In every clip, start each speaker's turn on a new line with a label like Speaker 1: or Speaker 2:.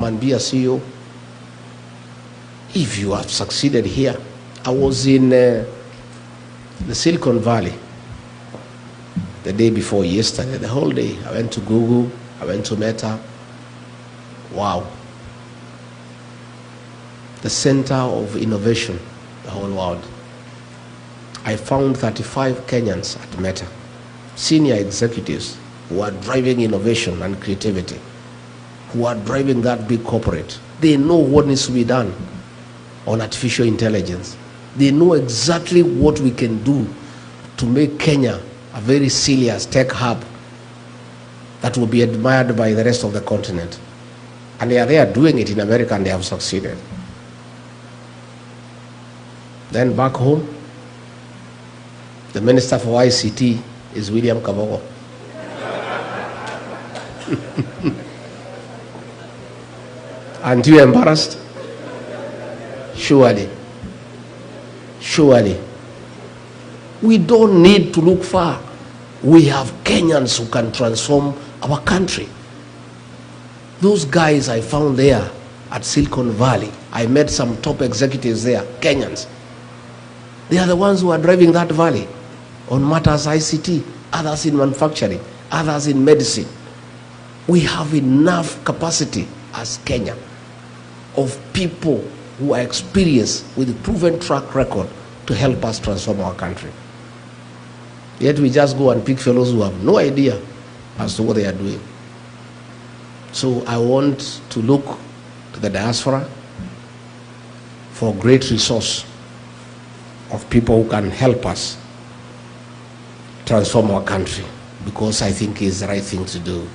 Speaker 1: and be a CEO. If you have succeeded here, I was in the Silicon Valley the day before yesterday, the whole day. I went to Google, I went to Meta. Wow. The center of innovation, the whole world. I found 35 Kenyans at Meta, senior executives who are driving innovation and creativity, who are driving that big corporate. They know what needs to be done on artificial intelligence. They know exactly what we can do to make Kenya a very serious tech hub that will be admired by the rest of the continent. And they are doing it in America, and they have succeeded. Then back home, the Minister for ICT is William Kabogo. Aren't you embarrassed? Surely. Surely. We don't need to look far. We have Kenyans who can transform our country. Those guys I found there at Silicon Valley, I met some top executives there, Kenyans. They are the ones who are driving that valley on matters ICT, others in manufacturing, others in medicine. We have enough capacity as Kenya of people who are experienced with a proven track record to help us transform our country. Yet we just go and pick fellows who have no idea as to what they are doing. So I want to look to the diaspora for great resource of people who can help us transform our country, because I think it's the right thing to do.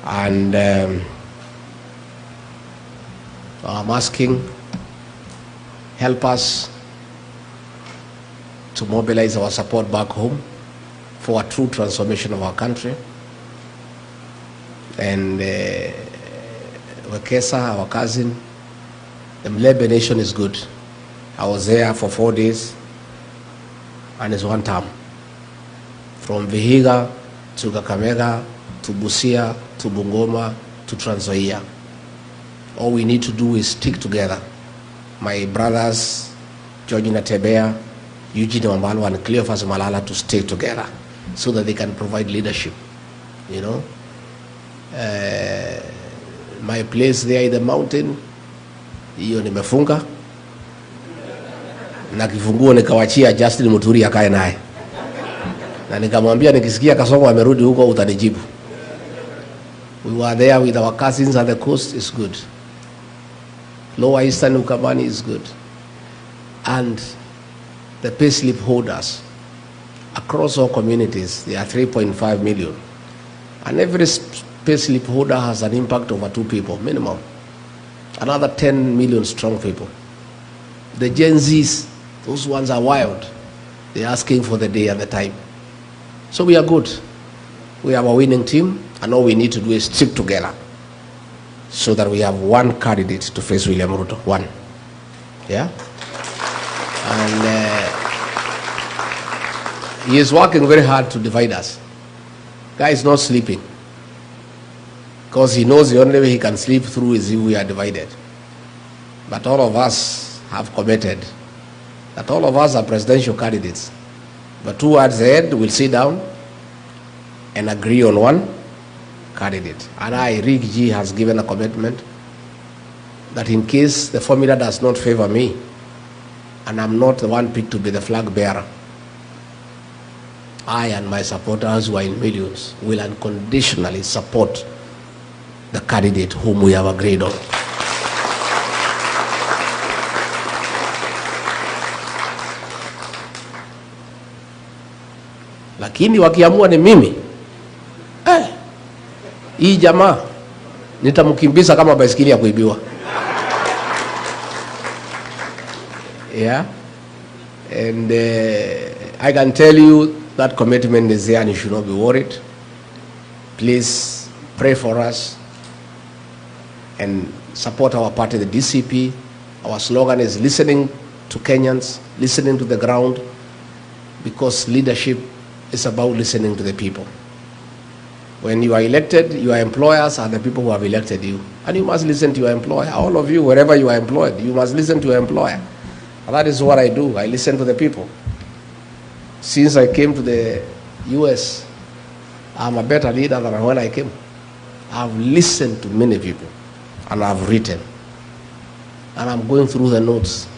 Speaker 1: And I'm asking, help us to mobilize our support back home for a true transformation of our country. And Wekesa, our cousin, the Mlebe Nation is good. I was there for 4 days, and it's one term. From Vihiga to Kakamega to Busia to Bungoma to Trans Nzoia. All we need to do is stick together. My brothers, George Natebea, Eugene Wambalo, and Cleophas Malala to stay together so that they can provide leadership. You know, my place there in the mountain, hiyo nimefunga na kifunguo nikawachia Justin Muturi akae naye, na nikamwambia nikisikia Kasongo amerudi huko utanijibu. We were there with our cousins at the coast. Is good. Lower Eastern Ukambani is good. And the payslip holders across all communities, there are 3.5 million. And every payslip holder has an impact over 2 people, minimum. Another 10 million strong people. The Gen Zs, those ones are wild. They're asking for the day and the time. So we are good. We have a winning team, and all we need to do is stick together so that we have one candidate to face William Ruto. One. Yeah? And he is working very hard to divide us. Guy is not sleeping, because he knows the only way he can sleep through is if we are divided. But all of us have committed that all of us are presidential candidates. But towards the end, we'll sit down and agree on one candidate. And Rick G has given a commitment that in case the formula does not favor me, and I'm not the one picked to be the flag bearer, I and my supporters, who are in millions, will unconditionally support the candidate whom we have agreed on. Lakini wakiamua ni mimi, hii jamaa nitamkimbiza kama baisikeli ya kuibiwa. Yeah. And I can tell you that commitment is there, and you should not be worried. Please pray for us and support our party, the DCP. Our slogan is listening to Kenyans, listening to the ground, because leadership is about listening to the people. When you are elected, your employers are the people who have elected you. And you must listen to your employer. All of you, wherever you are employed, you must listen to your employer. And that is what I do. I listen to the people. Since I came to the US, I'm a better leader than when I came. I've listened to many people, and I've written. And I'm going through the notes.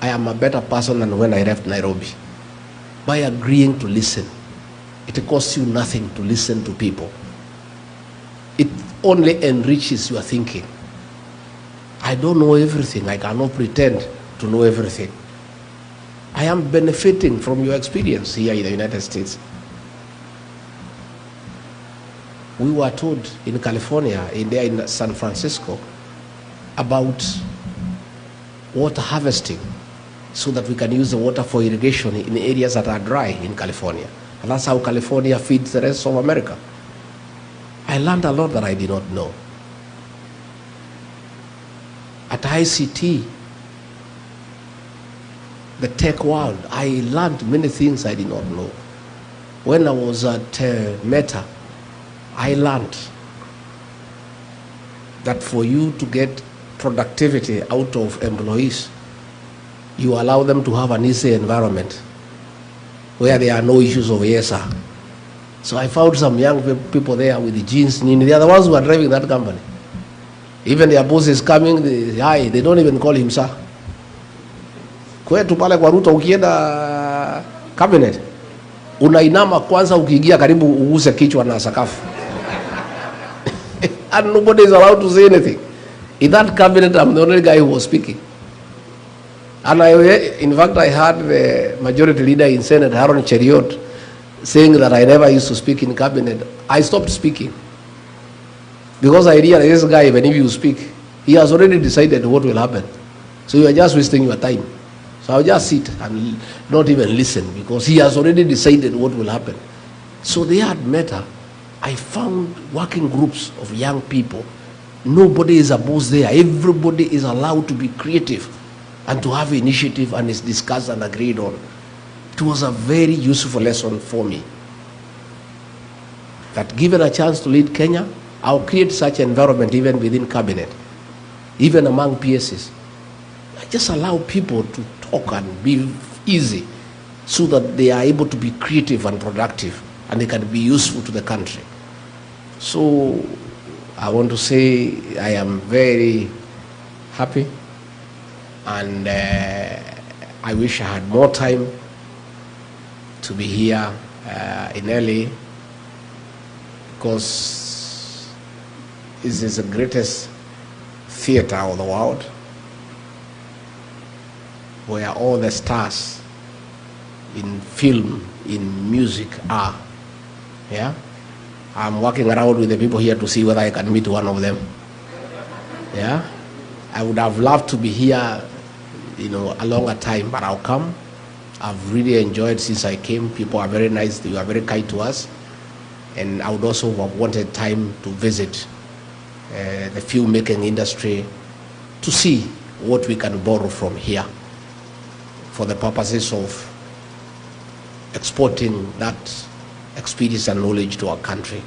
Speaker 1: I am a better person than when I left Nairobi. By agreeing to listen. It costs you nothing to listen to people. It only enriches your thinking. I don't know everything. I cannot pretend to know everything. I am benefiting from your experience here in the United States. We were told in California, in San Francisco, about water harvesting so that we can use the water for irrigation in areas that are dry in California. And that's how California feeds the rest of America. I learned a lot that I did not know. At ICT, the tech world, I learned many things I did not know. When I was at Meta, I learned that for you to get productivity out of employees, you allow them to have an easy environment where there are no issues of ESR. So I found some young people there with the jeans. They are the ones who are driving that company. Even their boss is coming, they don't even call him sir. Kwetu pale kwa Ruto ukienda cabinet, unainama kwanza ukiingia karibu uguse kichwa na sakafu. And nobody is allowed to say anything. In that cabinet, I'm the only guy who was speaking. And in fact, I heard the majority leader in Senate, Aaron Cheriot, saying that I never used to speak in cabinet. I stopped speaking. Because I realized this guy, even if you speak, he has already decided what will happen. So you are just wasting your time. So I'll just sit and not even listen because he has already decided what will happen. So they had Meta. I found working groups of young people. Nobody is a boss there. Everybody is allowed to be creative and to have initiative and is discussed and agreed on. It was a very useful lesson for me. That given a chance to lead Kenya, I'll create such environment even within cabinet, even among PSs. I just allow people to talk and be easy so that they are able to be creative and productive and they can be useful to the country. So I want to say I am very happy and I wish I had more time to be here in LA because this is the greatest theater of the world where all the stars in film, in music are. Yeah? I'm walking around with the people here to see whether I can meet one of them. Yeah? I would have loved to be here, a longer time, but I'll come. I've really enjoyed since I came. People are very nice. They are very kind to us. And I would also have wanted time to visit the filmmaking industry to see what we can borrow from here for the purposes of exporting that experience and knowledge to our country.